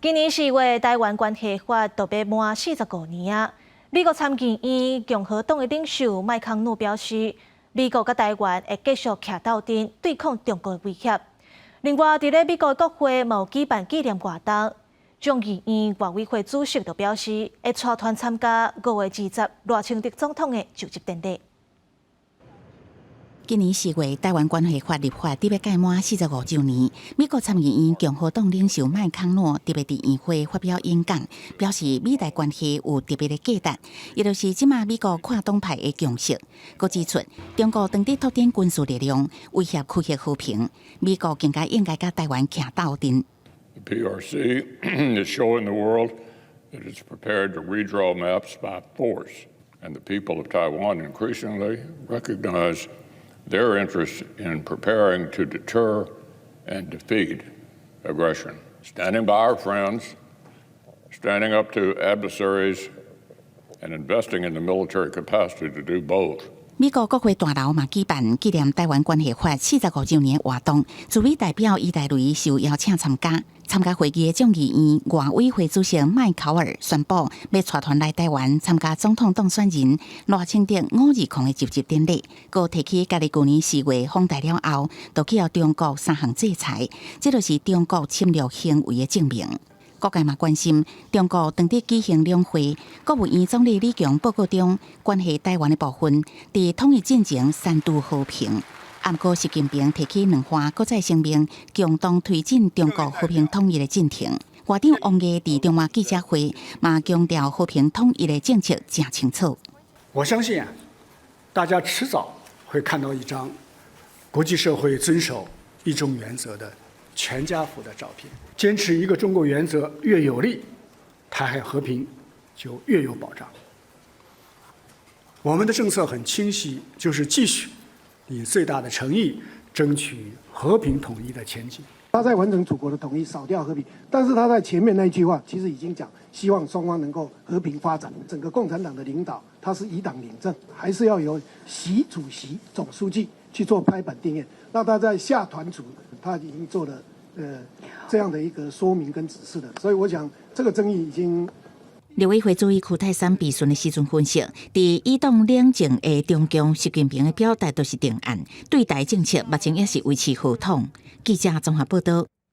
今年4月，台湾关系法就要满45年啊。美国参议院共和党的领袖麦康诺表示，美国甲台湾会继续徛斗阵，对抗中国的威胁。另外，伫咧美国国会嘛有举办纪念活动，众议院外委会主席就表示，会带团参加5月20赖清德总统的就职典礼。今年4月，台湾关系法立法特别届满45周年。美国参议院共和党领袖麦康诺特别伫议会发表演讲，表示美台关系有特别的价值，也就是即马美国跨党派的共识。佮指出，中国当地拓展军事力量，威胁区域和平，美国更加应该甲台湾徛斗阵。The PRC is showing the world that it's prepared to redraw maps by force, and the people of Taiwan increasingly recognize their interest in preparing to deter and defeat aggression, standing by our friends, standing up to adversaries, and investing in the military capacity to do both. 美国国会大楼嘛举办纪念台湾关系法45周年活动，驻美代表伊代雷受邀请参加。参加会议的众议院外委会主席麦考尔宣布，要带团来台湾参加总统当选人赖清德520的就职典礼。佮提起家己去年4月访台了后，就去到中国3项制裁，这就是中国侵略行为的证明。各界嘛关心，中国当地举行两会，国务院总理李强报告中，关系台湾的部分，伫统一进程3度和平。不过，习近平提起两番，搁再声明共同推进中国和平统一的进程。外长王毅伫中华记者会嘛强调和平统一的政策真清楚。我相信大家迟早会看到一张国际社会遵守一中原则的全家福的照片。坚持一个中国原则越有利，台海和平就越有保障。我们的政策很清晰，就是继续以最大的诚意争取和平统一的前景。他在完成祖国的统一，扫掉和平，但是他在前面那一句话其实已经讲，希望双方能够和平发展。整个共产党的领导，他是以党领政，还是要由习主席、总书记去做拍板定案。那他在下团组，他已经做了这样的一个说明跟指示的，所以我想这个争议已经。立委会主席邱泰山备询的时阵分析，伫以党两政的中共，习近平的表态都是定案，对台政策目前也是维持和统。记者综合报道。